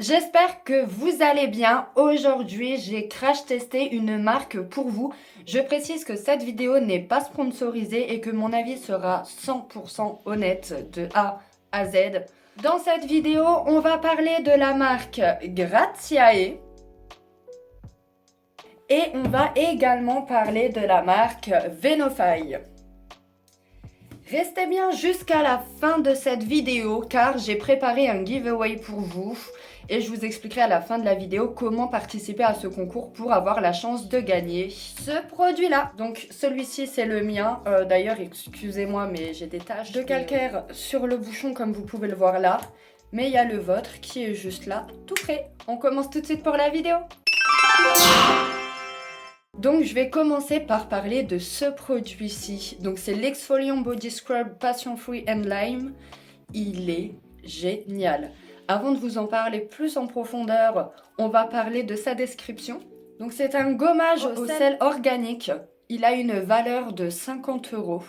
J'espère que vous allez bien. Aujourd'hui, j'ai crash testé une marque pour vous. Je précise que cette vidéo n'est pas sponsorisée et que mon avis sera 100% honnête de A à Z. Dans cette vidéo, on va parler de la marque Gratiae et on va également parler de la marque Venofy. Restez bien jusqu'à la fin de cette vidéo car j'ai préparé un giveaway pour vous et je vous expliquerai à la fin de la vidéo comment participer à ce concours pour avoir la chance de gagner ce produit là. Donc celui-ci c'est le mien, d'ailleurs excusez-moi mais j'ai des taches de calcaire sur le bouchon comme vous pouvez le voir là. Mais il y a le vôtre qui est juste là, tout prêt. On commence tout de suite pour la vidéo. Donc je vais commencer par parler de ce produit-ci. Donc c'est l'Exfoliant Body Scrub Passion Fruit and Lime. Il est génial. Avant de vous en parler plus en profondeur, on va parler de sa description. Donc c'est un gommage au sel organique. Il a une valeur de 50 €.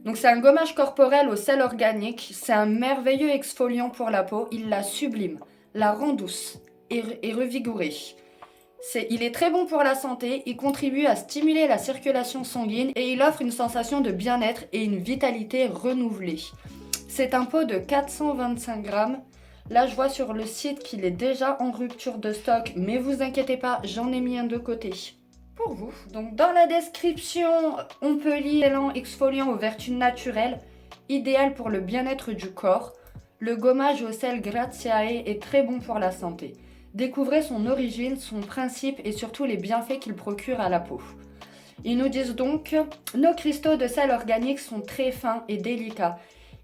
Donc c'est un gommage corporel au sel organique. C'est un merveilleux exfoliant pour la peau. Il la sublime, la rend douce et revigorée. Il est très bon pour la santé, il contribue à stimuler la circulation sanguine et il offre une sensation de bien-être et une vitalité renouvelée. C'est un pot de 425 grammes. Là, je vois sur le site qu'il est déjà en rupture de stock, mais vous inquiétez pas, j'en ai mis un de côté pour vous. Donc, dans la description, on peut lire l'excellent exfoliant aux vertus naturelles, idéal pour le bien-être du corps. Le gommage au sel Gratiae est très bon pour la santé. Découvrez son origine, son principe et surtout les bienfaits qu'il procure à la peau. Ils nous disent donc « Nos cristaux de sel organique sont très fins et délicats.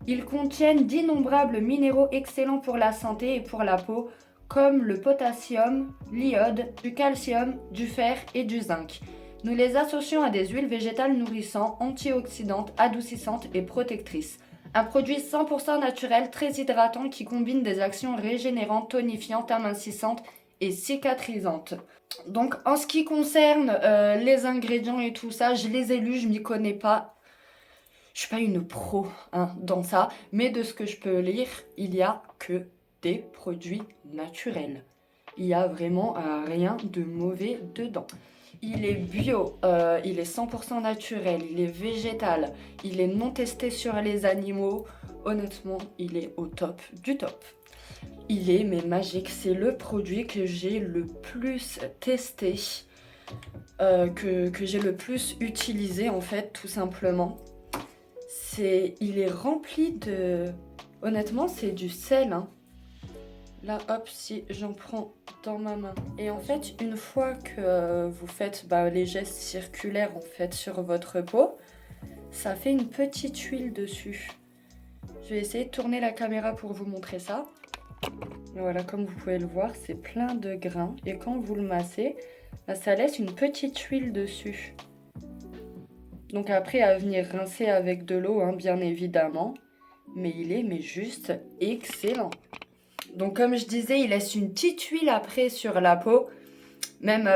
Ils contiennent d'innombrables minéraux excellents pour la santé et pour la peau, comme le potassium, l'iode, du calcium, du fer et du zinc. Nous les associons à des huiles végétales nourrissantes, antioxydantes, adoucissantes et protectrices. Un produit 100% naturel, très hydratant qui combine des actions régénérantes, tonifiantes, amincissantes et cicatrisantes. » Donc en ce qui concerne les ingrédients et tout ça, je les ai lus, je m'y connais pas. Je suis pas une pro dans ça, mais de ce que je peux lire, il y a que des produits naturels. Il y a vraiment rien de mauvais dedans. Il est bio, il est 100% naturel, il est végétal, il est non testé sur les animaux. Honnêtement, il est au top du top. Il est mais magique, c'est le produit que j'ai le plus testé, que j'ai le plus utilisé en fait, tout simplement. Il est rempli de... Honnêtement, c'est du sel, hein. Là, hop, si j'en prends dans ma main. Et en fait, une fois que vous faites les gestes circulaires en fait sur votre peau, ça fait une petite huile dessus. Je vais essayer de tourner la caméra pour vous montrer ça. Et voilà, comme vous pouvez le voir, c'est plein de grains. Et quand vous le massez, ça laisse une petite huile dessus. Donc après, à venir rincer avec de l'eau, bien évidemment. Mais il est juste excellent. Donc comme je disais, il laisse une petite huile après sur la peau. Même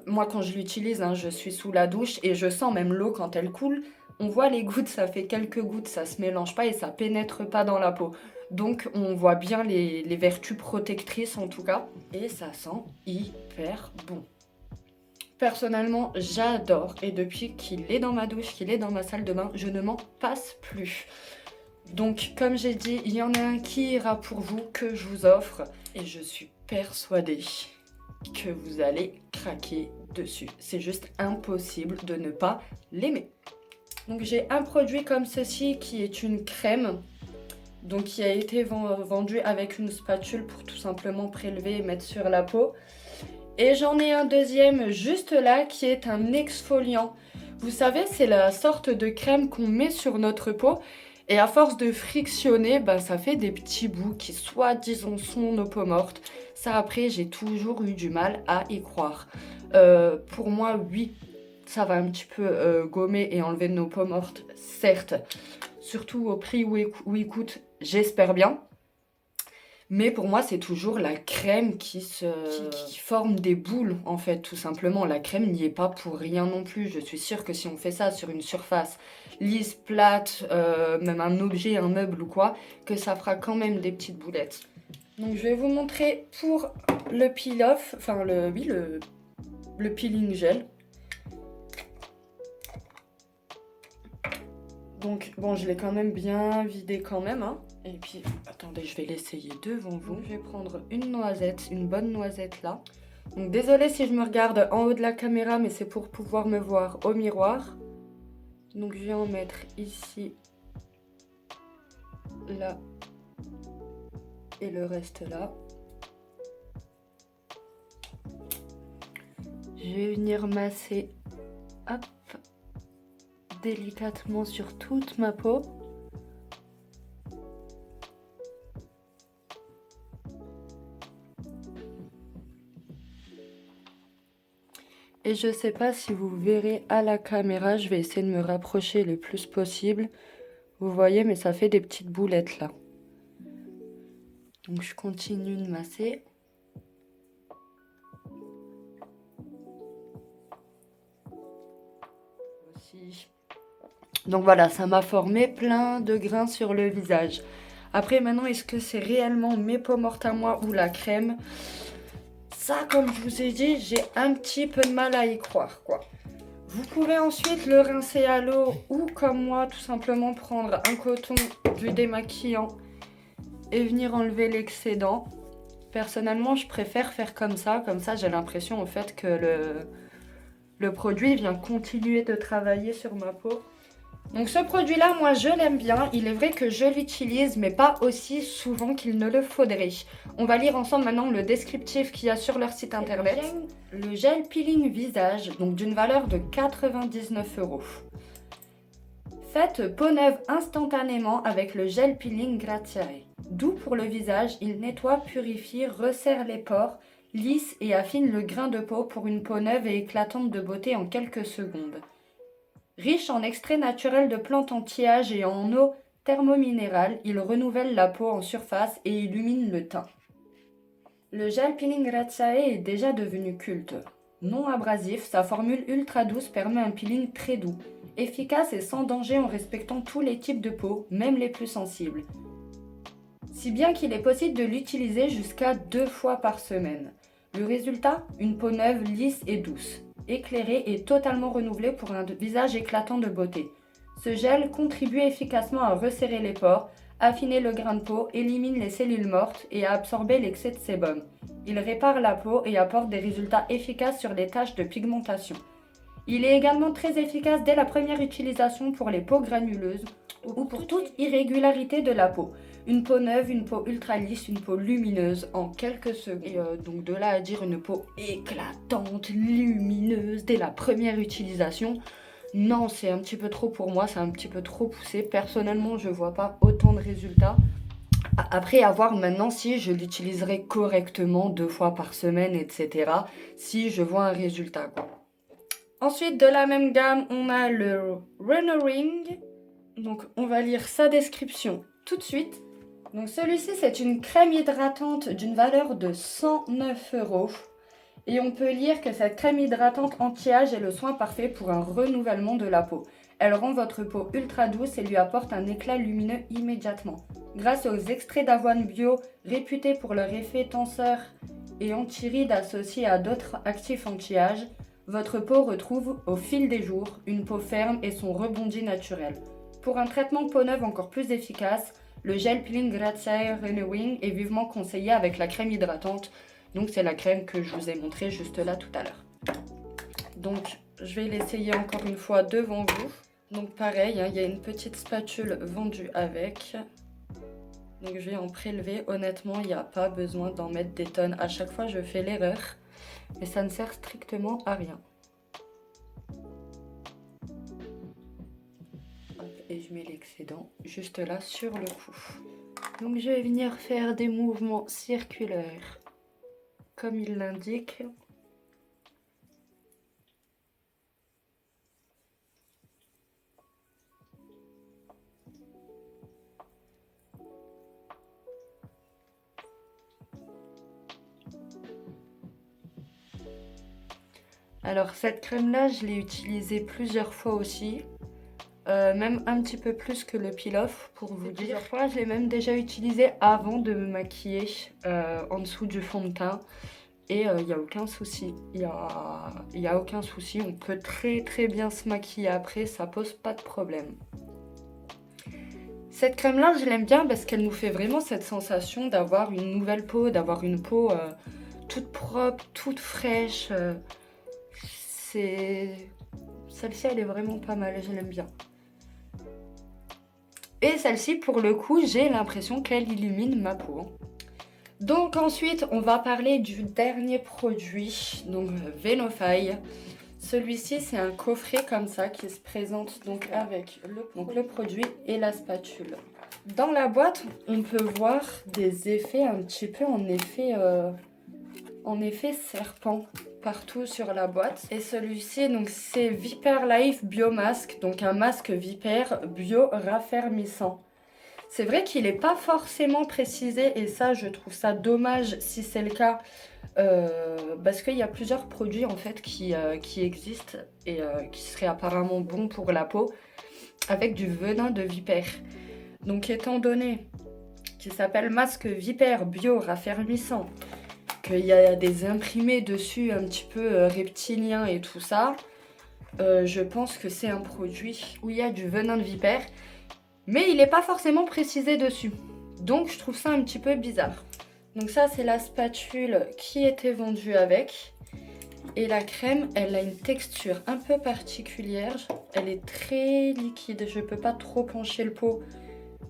moi quand je l'utilise, je suis sous la douche et je sens même l'eau quand elle coule. On voit les gouttes, ça fait quelques gouttes, ça se mélange pas et ça pénètre pas dans la peau. Donc on voit bien les vertus protectrices en tout cas. Et ça sent hyper bon. Personnellement, j'adore. Et depuis qu'il est dans ma douche, qu'il est dans ma salle de bain, je ne m'en passe plus. Donc, comme j'ai dit, il y en a un qui ira pour vous, que je vous offre. Et je suis persuadée que vous allez craquer dessus. C'est juste impossible de ne pas l'aimer. Donc, j'ai un produit comme ceci qui est une crème. Donc, qui a été vendu avec une spatule pour tout simplement prélever et mettre sur la peau. Et j'en ai un deuxième juste là qui est un exfoliant. Vous savez, c'est la sorte de crème qu'on met sur notre peau. Et à force de frictionner, ça fait des petits bouts qui soi-disant sont nos peaux mortes. Ça après, j'ai toujours eu du mal à y croire. Pour moi, oui, ça va un petit peu gommer et enlever nos peaux mortes, certes. Surtout au prix où il coûte, j'espère bien. Mais pour moi, c'est toujours la crème qui forme des boules, en fait, tout simplement. La crème n'y est pas pour rien non plus. Je suis sûre que si on fait ça sur une surface lisse, plate, même un objet, un meuble ou quoi, que ça fera quand même des petites boulettes. Donc je vais vous montrer pour le peel-off, enfin le peeling gel. Donc bon, je l'ai quand même bien vidé quand même, hein. Et puis, attendez, je vais l'essayer devant vous. Donc, je vais prendre une noisette, une bonne noisette là. Donc désolée si je me regarde en haut de la caméra, mais c'est pour pouvoir me voir au miroir. Donc je vais en mettre ici, là, et le reste là. Je vais venir masser, hop, délicatement sur toute ma peau. Et je sais pas si vous verrez à la caméra, je vais essayer de me rapprocher le plus possible. Vous voyez, mais ça fait des petites boulettes là. Donc je continue de masser. Aussi. Donc voilà, ça m'a formé plein de grains sur le visage. Après maintenant, est-ce que c'est réellement mes peaux mortes à moi ou la crème? Ça, comme je vous ai dit, j'ai un petit peu de mal à y croire, quoi. Vous pouvez ensuite le rincer à l'eau ou, comme moi, tout simplement prendre un coton, du démaquillant et venir enlever l'excédent. Personnellement, je préfère faire comme ça j'ai l'impression au fait que le produit vient continuer de travailler sur ma peau. Donc ce produit-là, moi je l'aime bien. Il est vrai que je l'utilise, mais pas aussi souvent qu'il ne le faudrait. On va lire ensemble maintenant le descriptif qu'il y a sur leur site internet. Le gel peeling visage, donc d'une valeur de 99 €. Faites peau neuve instantanément avec le gel peeling Graziae. Doux pour le visage, il nettoie, purifie, resserre les pores, lisse et affine le grain de peau pour une peau neuve et éclatante de beauté en quelques secondes. Riche en extraits naturels de plantes anti-âge et en eau thermominérale, il renouvelle la peau en surface et illumine le teint. Le gel peeling Graziae est déjà devenu culte. Non abrasif, sa formule ultra douce permet un peeling très doux, efficace et sans danger en respectant tous les types de peau, même les plus sensibles. Si bien qu'il est possible de l'utiliser jusqu'à 2 fois par semaine. Le résultat, une peau neuve, lisse et douce, éclairée et totalement renouvelée pour un visage éclatant de beauté. Ce gel contribue efficacement à resserrer les pores, affiner le grain de peau, élimine les cellules mortes et à absorber l'excès de sébum. Il répare la peau et apporte des résultats efficaces sur les taches de pigmentation. Il est également très efficace dès la première utilisation pour les peaux granuleuses ou pour toute irrégularité de la peau. Une peau neuve, une peau ultra lisse, une peau lumineuse en quelques secondes. Et donc de là à dire une peau éclatante, lumineuse dès la première utilisation, non, c'est un petit peu trop pour moi, c'est un petit peu trop poussé. Personnellement, je vois pas autant de résultats. Après, à voir maintenant si je l'utiliserai correctement 2 fois par semaine, etc. Si je vois un résultat, quoi. Ensuite, de la même gamme, on a le Running. Donc, on va lire sa description tout de suite. Donc, celui-ci, c'est une crème hydratante d'une valeur de 109 €. Et on peut lire que cette crème hydratante anti-âge est le soin parfait pour un renouvellement de la peau. Elle rend votre peau ultra douce et lui apporte un éclat lumineux immédiatement. Grâce aux extraits d'avoine bio réputés pour leur effet tenseur et anti-rides associés à d'autres actifs anti-âge, votre peau retrouve au fil des jours une peau ferme et son rebondi naturel. Pour un traitement peau neuve encore plus efficace, le gel peeling Graziae Renewing est vivement conseillé avec la crème hydratante. Donc c'est la crème que je vous ai montrée juste là tout à l'heure. Donc je vais l'essayer encore une fois devant vous. Donc pareil, hein, il y a une petite spatule vendue avec. Donc je vais en prélever. Honnêtement, il n'y a pas besoin d'en mettre des tonnes. À chaque fois, je fais l'erreur. Mais ça ne sert strictement à rien. Hop, et je mets l'excédent juste là sur le cou. Donc je vais venir faire des mouvements circulaires comme il l'indique. Alors cette crème là je l'ai utilisée plusieurs fois aussi. même un petit peu plus que le peel-off pour vous dire. Plusieurs fois, je l'ai même déjà utilisé avant de me maquiller en dessous du fond de teint. Et il n'y a aucun souci, il y a aucun souci, on peut très très bien se maquiller après, ça pose pas de problème. Cette crème-là, je l'aime bien parce qu'elle nous fait vraiment cette sensation d'avoir une nouvelle peau, d'avoir une peau toute propre, toute fraîche. Celle-ci, elle est vraiment pas mal, je l'aime bien. Et celle-ci, pour le coup, j'ai l'impression qu'elle illumine ma peau. Donc ensuite, on va parler du dernier produit, donc Venofy. Celui-ci, c'est un coffret comme ça qui se présente donc avec le produit et la spatule. Dans la boîte, on peut voir des effets un petit peu en effet serpent partout sur la boîte. Et celui-ci, donc c'est Viper Life Biomasque, donc un masque vipère bio raffermissant. C'est vrai qu'il n'est pas forcément précisé et ça, je trouve ça dommage si c'est le cas. Parce qu'il y a plusieurs produits en fait qui existent et qui seraient apparemment bons pour la peau avec du venin de vipère. Donc étant donné qu'il s'appelle masque vipère bio raffermissant, qu'il y a des imprimés dessus un petit peu reptiliens et tout ça, je pense que c'est un produit où il y a du venin de vipère, mais il n'est pas forcément précisé dessus. Donc je trouve ça un petit peu bizarre. Donc ça, c'est la spatule qui était vendue avec. Et la crème, elle a une texture un peu particulière. Elle est très liquide. Je ne peux pas trop pencher le pot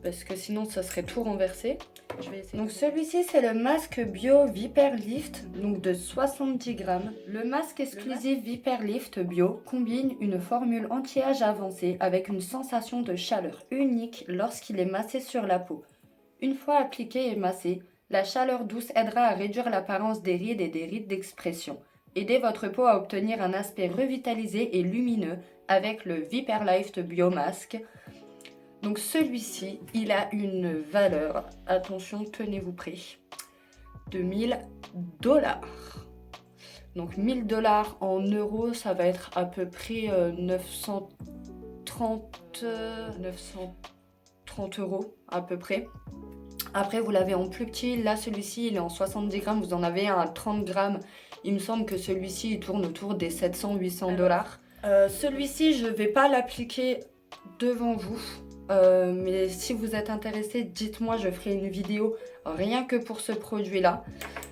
parce que sinon, ça serait tout renversé. Je vais essayer. Donc celui-ci, c'est le masque bio Viper Lift, donc de 70 grammes. Le masque exclusif Viper Lift bio combine une formule anti-âge avancée avec une sensation de chaleur unique lorsqu'il est massé sur la peau. Une fois appliqué et massé, la chaleur douce aidera à réduire l'apparence des rides et des rides d'expression. Aidez votre peau à obtenir un aspect revitalisé et lumineux avec le Viper Lift Biomasque. Donc celui-ci, il a une valeur, attention, tenez-vous prêts, de 1000 $. Donc 1000 $ en euros, ça va être à peu près 930 euros à peu près. Après, vous l'avez en plus petit. Là, celui-ci, il est en 70 grammes. Vous en avez un à 30 grammes. Il me semble que celui-ci, il tourne autour des 700-800 $. Celui-ci, je ne vais pas l'appliquer devant vous. Mais si vous êtes intéressé, dites-moi, je ferai une vidéo rien que pour ce produit-là.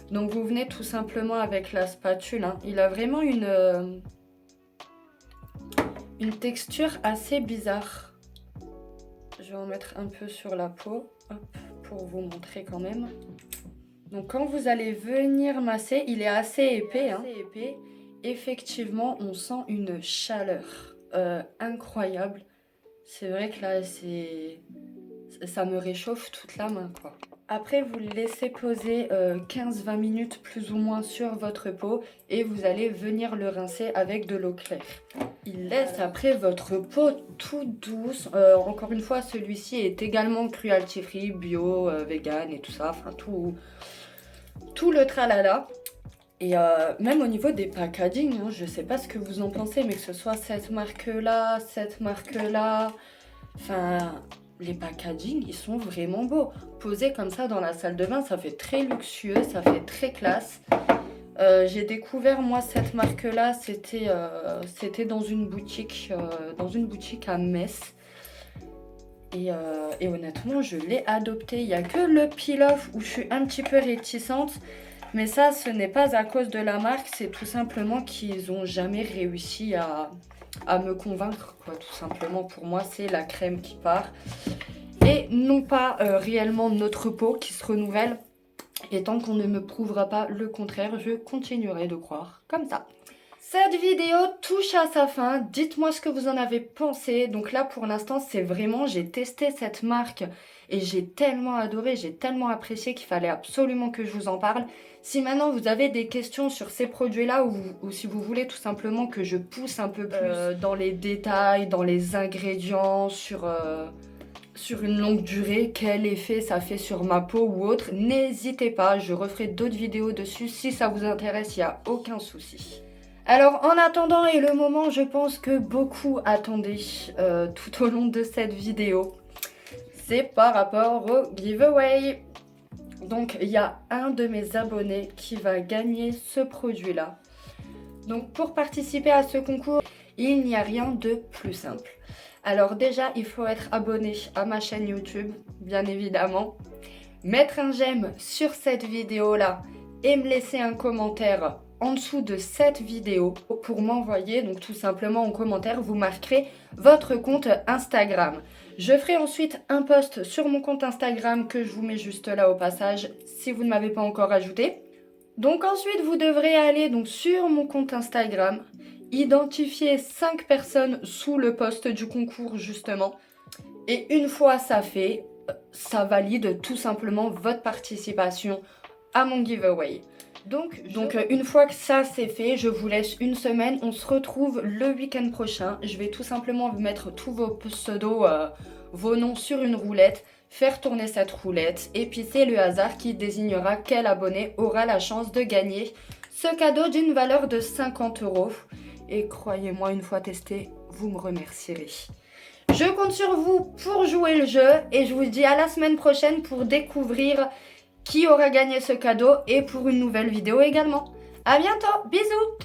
Donc, vous venez tout simplement avec la spatule. Hein. Il a vraiment une texture assez bizarre. Je vais en mettre un peu sur la peau. Hop. Pour vous montrer quand même. Donc quand vous allez venir masser, il est assez épais, hein. Effectivement, on sent une chaleur incroyable. C'est vrai que là, ça me réchauffe toute la main, quoi. Après, vous le laissez poser 15-20 minutes plus ou moins sur votre peau et vous allez venir le rincer avec de l'eau claire. Il laisse après votre peau toute douce. Encore une fois, celui-ci est également cruelty-free, bio, vegan et tout ça. Enfin, tout le tralala. Et même au niveau des packaging, hein, je sais pas ce que vous en pensez, mais que ce soit cette marque-là, enfin... Les packaging, ils sont vraiment beaux. Posés comme ça dans la salle de bain, ça fait très luxueux, ça fait très classe. J'ai découvert, moi, cette marque-là, c'était dans une boutique à Metz. Et honnêtement, je l'ai adopté. Il n'y a que le peel-off où je suis un petit peu réticente. Mais ça, ce n'est pas à cause de la marque, c'est tout simplement qu'ils n'ont jamais réussi à me convaincre, quoi, tout simplement. Pour moi, c'est la crème qui part et non pas réellement notre peau qui se renouvelle. Et tant qu'on ne me prouvera pas le contraire, je continuerai de croire comme ça. Cette vidéo touche à sa fin. Dites-moi ce que vous en avez pensé. Donc là, pour l'instant, c'est vraiment, j'ai testé cette marque et j'ai tellement adoré, j'ai tellement apprécié qu'il fallait absolument que je vous en parle. Si maintenant vous avez des questions sur ces produits-là ou si vous voulez tout simplement que je pousse un peu plus dans les détails, dans les ingrédients, sur une longue durée, quel effet ça fait sur ma peau ou autre, n'hésitez pas, je referai d'autres vidéos dessus si ça vous intéresse, il n'y a aucun souci. Alors en attendant et le moment je pense que beaucoup attendaient tout au long de cette vidéo, c'est par rapport au giveaway. Donc il y a un de mes abonnés qui va gagner ce produit là. Donc pour participer à ce concours, il n'y a rien de plus simple. Alors déjà il faut être abonné à ma chaîne YouTube, bien évidemment. Mettre un j'aime sur cette vidéo là et me laisser un commentaire en dessous de cette vidéo pour m'envoyer, donc tout simplement en commentaire, vous marquerez votre compte Instagram. Je ferai ensuite un post sur mon compte Instagram que je vous mets juste là au passage si vous ne m'avez pas encore ajouté. Donc ensuite vous devrez aller donc sur mon compte Instagram, identifier 5 personnes sous le post du concours justement. Et une fois ça fait, ça valide tout simplement votre participation à mon giveaway. Donc une fois que ça c'est fait, je vous laisse une semaine. On se retrouve le week-end prochain. Je vais tout simplement vous mettre tous vos pseudos, vos noms sur une roulette, faire tourner cette roulette. Et puis c'est le hasard qui désignera quel abonné aura la chance de gagner ce cadeau d'une valeur de 50 €. Et croyez-moi, une fois testé, vous me remercierez. Je compte sur vous pour jouer le jeu et je vous dis à la semaine prochaine pour découvrir qui aura gagné ce cadeau et pour une nouvelle vidéo également. À bientôt, bisous!